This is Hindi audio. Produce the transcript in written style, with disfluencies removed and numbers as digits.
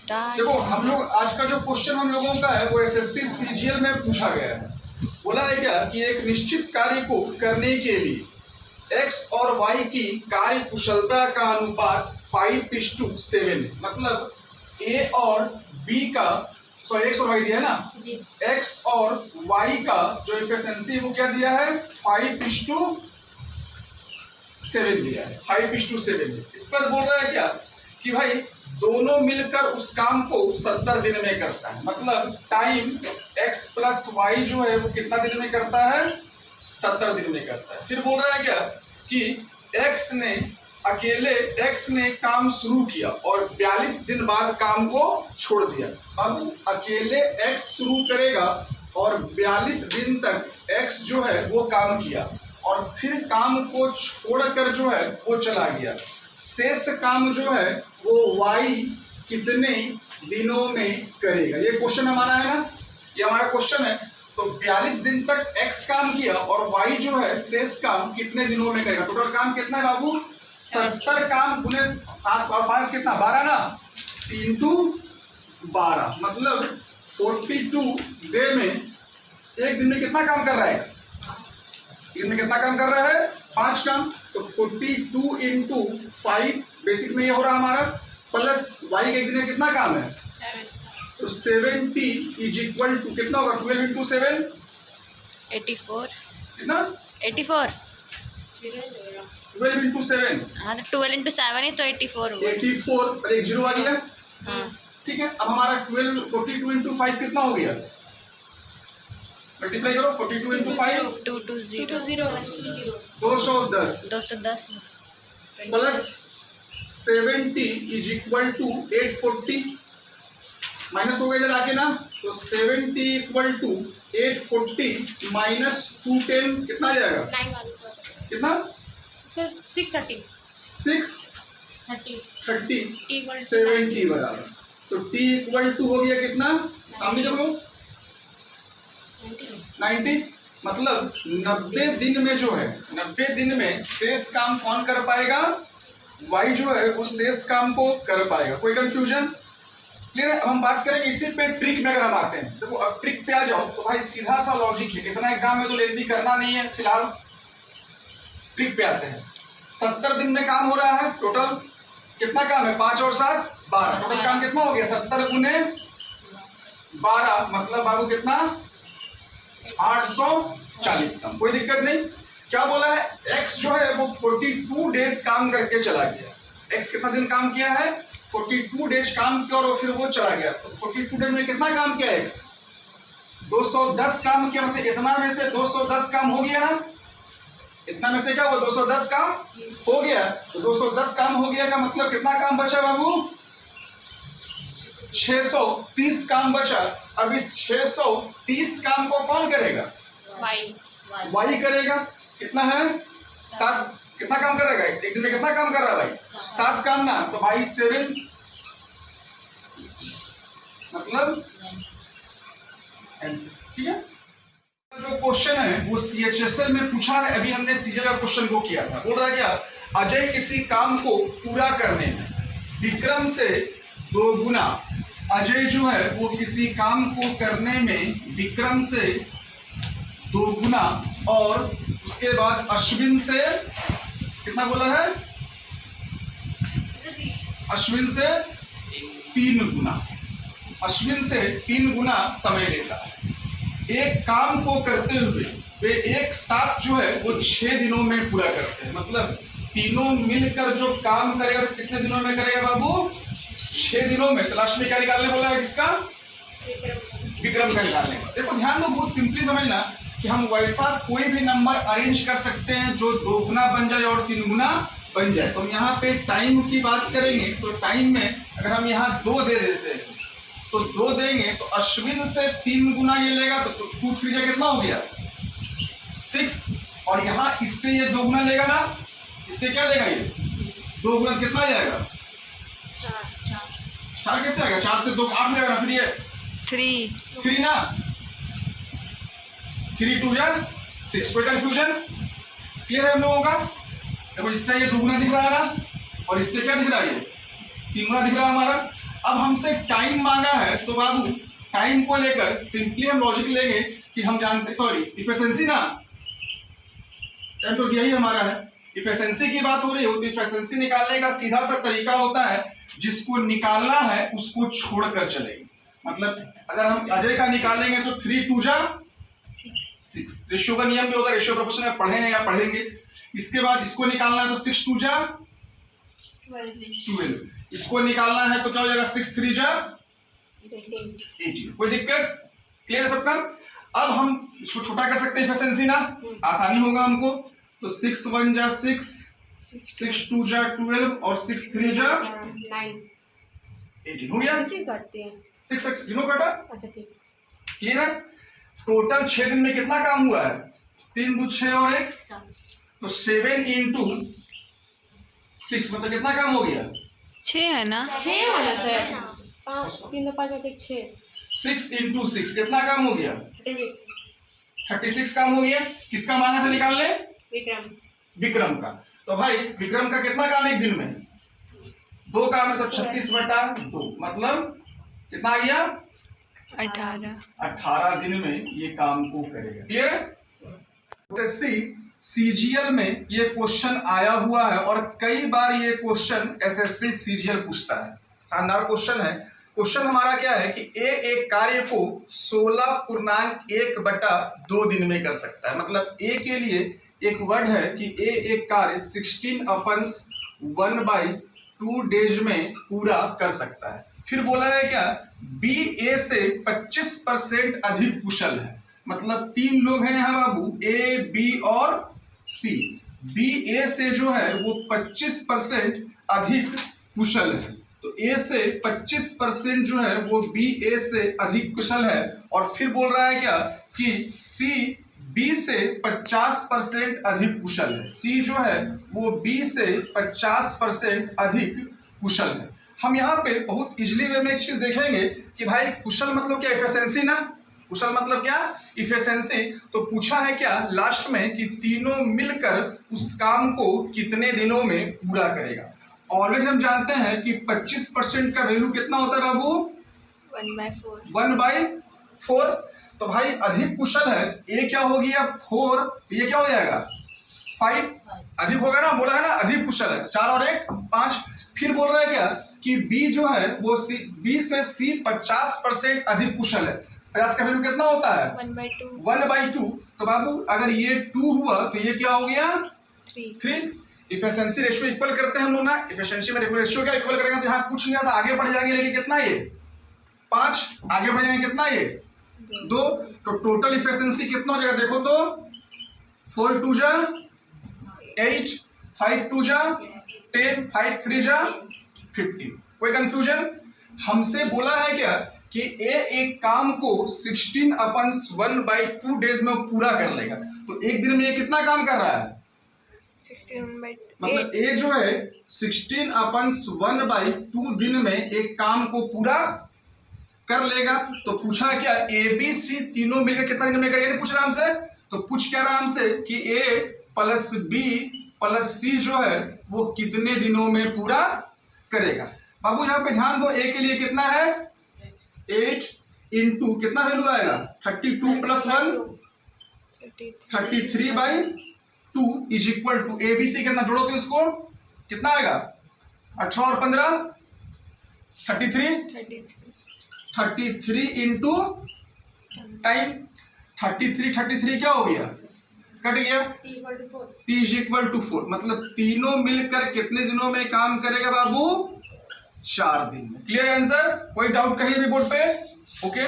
देखो हम लोग आज का जो क्वेश्चन हम लोगों का है वो एसएससी सीजीएल में पूछा गया है। बोला है क्या कि एक निश्चित कार्य को करने के लिए x और y की कार्य कुशलता का अनुपात 5:7, मतलब a और b का, सॉरी x और y दिया है ना जी, x और y का जो एफिशिएंसी वो क्या दिया है 5:7 दिया है, 5:7। इस पर बोल रहा है क्या कि भाई दोनों मिलकर उस काम को 70 दिन में करता है, मतलब टाइम x प्लस y जो है वो कितना दिन में करता है 70 दिन में करता है। फिर बोल रहा है क्या कि x ने काम शुरू किया और 42 दिन बाद काम को छोड़ दिया। अब अकेले x शुरू करेगा और 42 दिन तक x जो है वो काम किया और फिर काम को छोड़कर जो है वो चला गया। शेष काम जो है वो y कितने दिनों में करेगा? ये क्वेश्चन हमारा है ना, ये हमारा क्वेश्चन है। तो 42 दिन तक x काम किया और y जो है शेष काम कितने दिनों में करेगा? टोटल काम कितना है बाबू? 70 काम गुने 7 और 5 कितना 12 ना, इंटू 12, मतलब 42 डे में एक दिन में कितना काम कर रहा है x? दिन में कितना काम कर रहा है? 5 काम। तो 42 इंटू 5 बेसिक में ये हो रहा हमारा, प्लस y के एक दिन में कितना काम है 7। तो 70 इज इक्वल टू कितना होगा 12 इंटू 7 84, कितना 84, 12 इंटू 7, हाँ तो 12 इंटू 7 है तो 84 हुआ। 84 पर एक जीरो आ गया। हाँ ठीक है, अब हमारा 42 इंटू 5 कितना हो गया? मल्टीप्लाई करो 42 into 5 210 plus 70 is equal to 840, minus हो गया इधर आके ना, तो 70 इक्वल टू 840 माइनस 210 कितना आ जाएगा? कितना 630 70 बराबर। तो t इक्वल टू हो गया कितना? सामने देखो 90, मतलब 90 दिन में जो है 90 दिन में शेष काम कौन कर पाएगा? y जो है उस शेष काम को कर पाएगा। कोई कंफ्यूजन? क्लियर है? अब हम बात करेंगे इसी पे ट्रिक में। अगर हम आते हैं देखो, अब ट्रिक पे आ जाओ तो भाई सीधा सा लॉजिक है, कितना एग्जाम में तो लेंदी करना नहीं है फिलहाल। ट्रिक पे आते हैं। 70 दिन में काम हो रहा है, टोटल कितना काम है? 5 और 7 12, टोटल काम कितना हो गया? 70 गुने 12, मतलब बाबू कितना 840 काम। कोई दिक्कत नहीं। क्या बोला है? x जो है वो 42 डेज काम करके चला गया। x कितना दिन काम किया है? 42 डेज काम किया और फिर वो चला गया। तो 42 डेज में कितना काम किया x? 210 काम किया, मतलब इतना में से 210 काम हो गया ना, इतना में से क्या हुआ 210 काम हो गया। तो 210 काम हो गया का मतलब कितना काम बचा बाबू? 630 काम बचा। अब इस 630 काम को कौन करेगा? y करेगा। कितना है? 7। कितना काम करेगा एक दिन में? कितना काम कर रहा है भाई? 7 काम ना, तो भाई 7 मतलब आंसर। ठीक है, जो क्वेश्चन है वो CHSL में पूछा है। अभी हमने सीधे का क्वेश्चन को किया था। बोल रहा क्या? अजय किसी काम को पूरा करने में विक्रम से 2 गुना, अजय जो है वो किसी काम को करने में विक्रम से 2 गुना और उसके बाद अश्विन से कितना बोला है? अश्विन से 3 गुना, अश्विन से 3 गुना समय लेता है। एक काम को करते हुए वे एक साथ जो है वो 6 दिनों में पूरा करते हैं, मतलब तीनों मिलकर जो काम करेगा तो कितने दिनों में करेगा बाबू? 6 दिनों में। लास्ट में क्या निकालने बोला है? किसका? विक्रम का निकालने का। देखो ध्यान दो, बहुत सिंपली समझना कि हम वैसा कोई भी नंबर अरेंज कर सकते हैं जो 2 गुना बन जाए और 3 गुना बन जाए। तो हम यहाँ पे टाइम की बात करेंगे तो टाइम में अगर हम यहाँ 2 दे देते हैं तो 2 देंगे तो अश्विन से 3 गुना ये लेगा तो 2 3 कितना हो गया 6, और यहाँ इससे ये 2 गुना लेगा ना, इससे क्या लेगा ये 2 गुना कितना आ जाएगा? 4 कैसे आएगा? 4 से 2 8 लेगा ना, फिर ये 3 ना, 3 2 या 6। कोई कंफ्यूजन? क्लियर है हम लोगों का? देखो इससे ये 2 गुना दिख रहा है ना, और इससे क्या दिख रहा है? ये 3 गुना दिख रहा है हमारा। अब हमसे टाइम मांगा है, तो बाबू टाइम को लेकर सिंपली हम लॉजिक लेंगे कि हम जानते, सॉरी इफिशिएंसी ना, टाइम तो यही हमारा है, इफिशिएंसी की बात हो रही हो तो इफिशिएंसी निकालने का सीधा सा तरीका होता है, जिसको निकालना है उसको छोड़कर चलेंगे। मतलब अगर हम अजय का निकालेंगे तो 3 2 जा 6, रेशियो का नियम भी होता है, रेशियो प्रोपोर्शन में पढ़े हैं या पढ़ेंगे। इसके बाद इसको निकालना है तो 6 2 जा 12, इसको निकालना है तो क्या हो जाएगा 6 3 जा 18। कोई दिक्कत? क्लियर है सबका? अब हम छोटा कर सकते हैं इफिशिएंसी ना, आसानी होगा हमको, तो 6 1 जा 6, 6 2 जा 12 और 6 3 जा 18 हो गया। 6 कटा, अच्छा ठीक। क्लियर है? टोटल 6 दिन में कितना काम हुआ है? 3 2 6 और 1, तो 7 into 6 मतलब कितना काम हो गया? 6 है ना? 6 होना सर, 5 3 2 5 5 6, 6 into 6 कितना काम हो गया? 36। 36 काम हो गया। किसका मांगा था निकालने? विक्रम। विक्रम का। तो भाई विक्रम का कितना काम एक दिन में? 2 काम है, तो 36/2 मतलब कितना आ गया? 18 दिन में ये काम को करेगा। क्लियर है? सीजीएल में ये क्वेश्चन आया हुआ है और कई बार ये क्वेश्चन एसएससी सीजीएल पूछता है। शानदार क्वेश्चन है। क्वेश्चन हमारा क्या है कि ए एक कार्य को 16.1/2 दिन में कर सकता है। मतलब ए के लिए एक वर्ड है कि ए एक कार्य 16/1/2 डेज में पूरा कर सकता है। फिर बोला है क्या? बी ए से 25% अधिक कुशल है। मतलब 3 लोग हैं यहाँ बाबू, ए बी और सी। बी ए से जो है वो 25% अधिक कुशल है, तो ए से 25% जो है वो बी ए से अधिक कुशल है। और फिर बोल रहा है क्या कि सी बी से 50% अधिक कुशल है। सी जो है वो बी से 50% अधिक कुशल है। हम यहाँ पे बहुत इजीली वे में एक चीज देखेंगे कि भाई कुशल मतलब क्या? इफिशिएंसी ना। कुशल मतलब क्या? इफिशिएंसी। तो पूछा है क्या लास्ट में कि तीनों मिलकर उस काम को कितने दिनों में पूरा करेगा। ऑलवेज हम जानते हैं कि 25% का वैल्यू कितना होता है बाबू? 1/4। तो भाई अधिक कुशल है, ए क्या हो गया 4, तो ये क्या हो जाएगा 5 अधिक होगा ना, बोला है ना अधिक कुशल है। 4 और 1 5। फिर बोल रहा है क्या कि बी जो है वो बी से सी 50% अधिक कुशल है। प्रयास का वैल्यू कितना होता है? 1/2। तो बाबू अगर ये 2 हुआ तो ये क्या हो गया 3। इफिशिएंसी रेशियो इक्वल करते हैं हम लोग ना। इफिशिएंसी में रेशियो क्या इक्वल करेंगे? तो यहाँ कुछ नहीं आता, आगे बढ़ जाएंगे, लेकिन कितना ये 5, आगे बढ़ जाएंगे कितना ये 2। तो टोटल इफिशिएंसी कितना हो जाएगा देखो तो 4 2 जा 8, 5 2 जा 10, 5 3 जा 15। कोई कंफ्यूजन? हमसे बोला है क्या कि ए एक काम को 16/1/2 डेज में पूरा कर लेगा। तो एक दिन में ये कितना काम कर रहा है? 16/8। मतलब ए जो है 16/1/2 दिन में एक काम को पूरा कर लेगा। तो पूछा क्या ए बी सी तीनों मिलकर कितना दिन में करेगा? पूछ रहा हमसे। तो पूछ क्या रहा हमसे कि ए प्लस बी प्लस सी जो है वो कितने दिनों में पूरा करेगा। बाबू यहाँ पे ध्यान दो, ए के लिए कितना है 8 इंटू कितना वैल्यू आएगा 32 + 1 33/2 is equal to A B C कितना जोड़ो तो इसको कितना आएगा 18 और 15 33 इंटू टाइम 33 क्या हो गया कट गया P इज इक्वल टू 4। मतलब तीनों मिलकर कितने दिनों में काम करेगा बाबू 4 दिन में। Clear answer? कोई डाउट कहीं भी बोर्ड पे? ओके